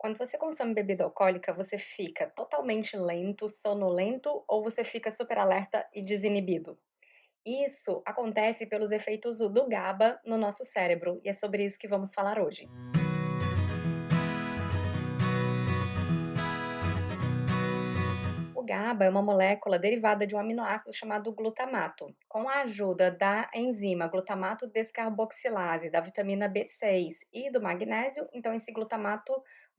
Quando você consome bebida alcoólica, você fica totalmente lento, sonolento ou você fica super alerta e desinibido? Isso acontece pelos efeitos do GABA no nosso cérebro e é sobre isso que vamos falar hoje. O GABA é uma molécula derivada de um aminoácido chamado glutamato. Com a ajuda da enzima glutamato descarboxilase, da vitamina B6 e do magnésio, então esse glutamato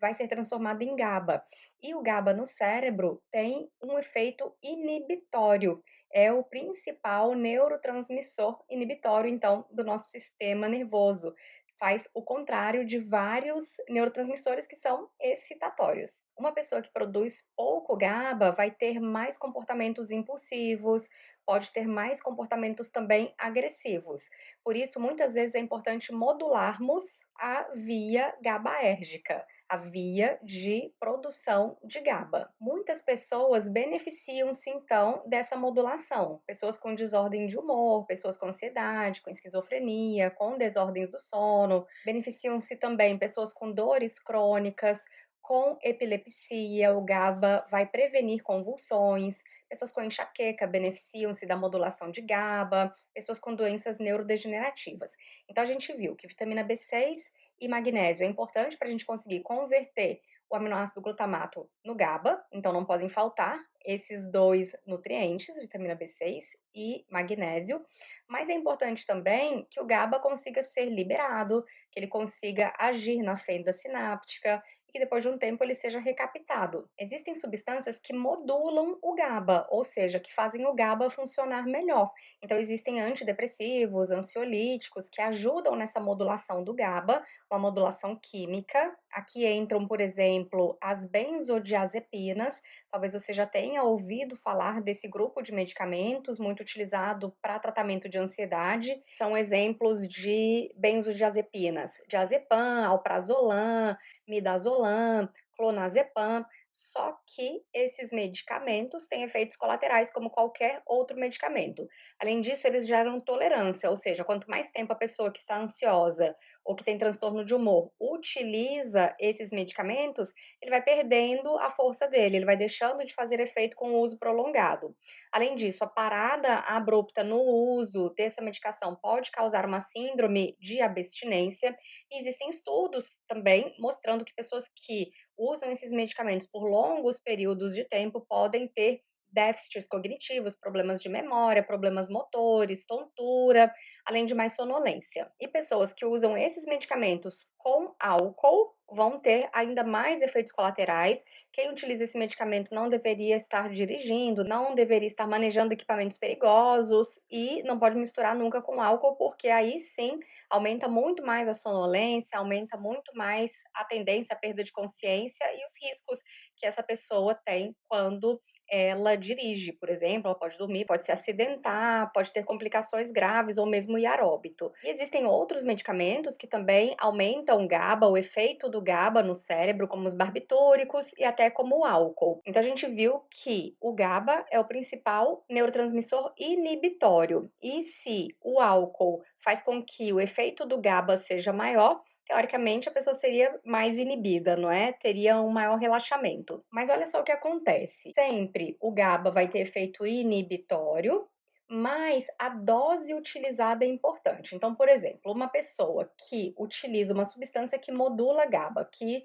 vai ser transformado em GABA. E o GABA no cérebro tem um efeito inibitório. É o principal neurotransmissor inibitório, então, do nosso sistema nervoso. Faz o contrário de vários neurotransmissores que são excitatórios. Uma pessoa que produz pouco GABA vai ter mais comportamentos impulsivos, pode ter mais comportamentos também agressivos. Por isso, muitas vezes é importante modularmos a via GABAérgica, a via de produção de GABA. Muitas pessoas beneficiam-se então dessa modulação. Pessoas com desordem de humor, pessoas com ansiedade, com esquizofrenia, com desordens do sono, beneficiam-se também pessoas com dores crônicas, com epilepsia, o GABA vai prevenir convulsões, pessoas com enxaqueca beneficiam-se da modulação de GABA, pessoas com doenças neurodegenerativas. Então a gente viu que vitamina B6 e magnésio é importante para a gente conseguir converter o aminoácido glutamato no GABA, então não podem faltar esses dois nutrientes, vitamina B6 e magnésio, mas é importante também que o GABA consiga ser liberado, que ele consiga agir na fenda sináptica e que depois de um tempo ele seja recaptado. Existem substâncias que modulam o GABA, ou seja, que fazem o GABA funcionar melhor. Então existem antidepressivos, ansiolíticos que ajudam nessa modulação do GABA, uma modulação química. Aqui entram, por exemplo, as benzodiazepinas. Talvez você já tenha ouvido falar desse grupo de medicamentos muito utilizado para tratamento de ansiedade. São exemplos de benzodiazepinas: diazepam, alprazolam, midazolam, clonazepam. Só que esses medicamentos têm efeitos colaterais como qualquer outro medicamento. Além disso, eles geram tolerância, ou seja, quanto mais tempo a pessoa que está ansiosa ou que tem transtorno de humor utiliza esses medicamentos, ele vai perdendo a força dele, ele vai deixando de fazer efeito com o uso prolongado. Além disso, a parada abrupta no uso dessa medicação pode causar uma síndrome de abstinência, e existem estudos também mostrando que pessoas que usam esses medicamentos por longos períodos de tempo podem ter déficits cognitivos, problemas de memória, problemas motores, tontura, além de mais sonolência. E pessoas que usam esses medicamentos com álcool vão ter ainda mais efeitos colaterais. Quem utiliza esse medicamento não deveria estar dirigindo, não deveria estar manejando equipamentos perigosos e não pode misturar nunca com álcool, porque aí sim aumenta muito mais a sonolência, aumenta muito mais a tendência à perda de consciência e os riscos que essa pessoa tem quando ela dirige, por exemplo, ela pode dormir, pode se acidentar, pode ter complicações graves ou mesmo ir a óbito. E existem outros medicamentos que também aumentam o GABA, o efeito do GABA no cérebro, como os barbitúricos e até como o álcool. Então a gente viu que o GABA é o principal neurotransmissor inibitório. E se o álcool faz com que o efeito do GABA seja maior, teoricamente a pessoa seria mais inibida, não é? Teria um maior relaxamento. Mas olha só o que acontece. Sempre o GABA vai ter efeito inibitório, mas a dose utilizada é importante. Então, por exemplo, uma pessoa que utiliza uma substância que modula GABA, que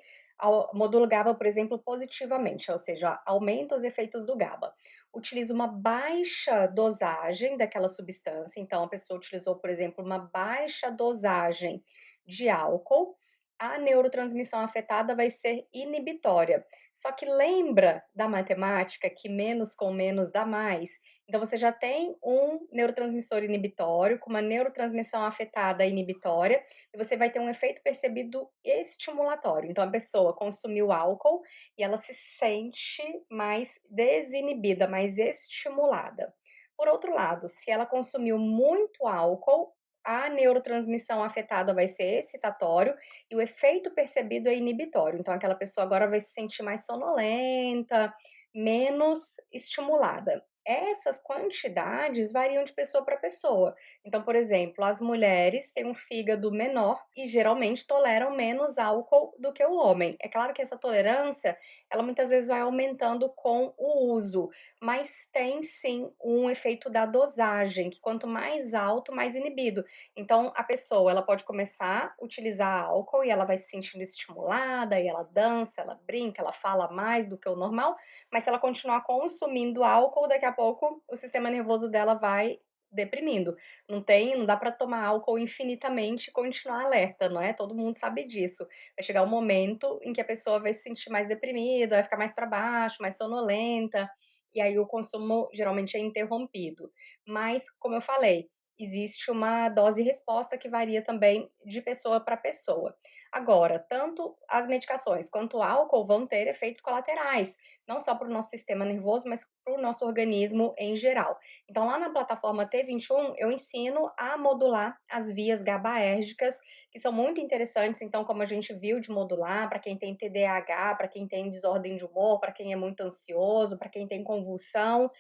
modula o GABA, por exemplo, positivamente, ou seja, aumenta os efeitos do GABA. Utiliza uma baixa dosagem daquela substância, então a pessoa utilizou, por exemplo, uma baixa dosagem de álcool, a neurotransmissão afetada vai ser inibitória. Só que lembra da matemática que menos com menos dá mais? Então você já tem um neurotransmissor inibitório com uma neurotransmissão afetada inibitória e você vai ter um efeito percebido estimulatório. Então a pessoa consumiu álcool e ela se sente mais desinibida, mais estimulada. Por outro lado, se ela consumiu muito álcool, a neurotransmissão afetada vai ser excitatório e o efeito percebido é inibitório. Então, aquela pessoa agora vai se sentir mais sonolenta, menos estimulada. essas quantidades variam de pessoa para pessoa. Então, por exemplo, as mulheres têm um fígado menor e geralmente toleram menos álcool do que o homem. É claro que essa tolerância, ela muitas vezes vai aumentando com o uso, mas tem sim um efeito da dosagem, que quanto mais alto, mais inibido. Então, a pessoa, ela pode começar a utilizar álcool e ela vai se sentindo estimulada, e ela dança, ela brinca, ela fala mais do que o normal, mas se ela continuar consumindo álcool, daqui a pouco o sistema nervoso dela vai deprimindo. Não dá para tomar álcool infinitamente e continuar alerta, não é? Todo mundo sabe disso. Vai chegar um momento em que a pessoa vai se sentir mais deprimida, vai ficar mais para baixo, mais sonolenta, e aí o consumo geralmente é interrompido. Mas, como eu falei, existe uma dose resposta que varia também de pessoa para pessoa. Agora, tanto as medicações quanto o álcool vão ter efeitos colaterais, não só para o nosso sistema nervoso, mas para o nosso organismo em geral. Então, lá na plataforma T21, eu ensino a modular as vias GABAérgicas, que são muito interessantes. Então, como a gente viu, de modular para quem tem TDAH, para quem tem desordem de humor, para quem é muito ansioso, para quem tem convulsão.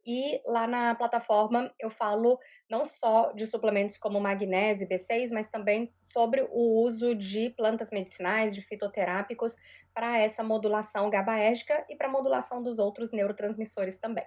E lá na plataforma eu falo não só de suplementos como magnésio e B6, mas também sobre o uso de plantas medicinais, de fitoterápicos, para essa modulação GABAérgica e para modulação dos outros neurotransmissores também.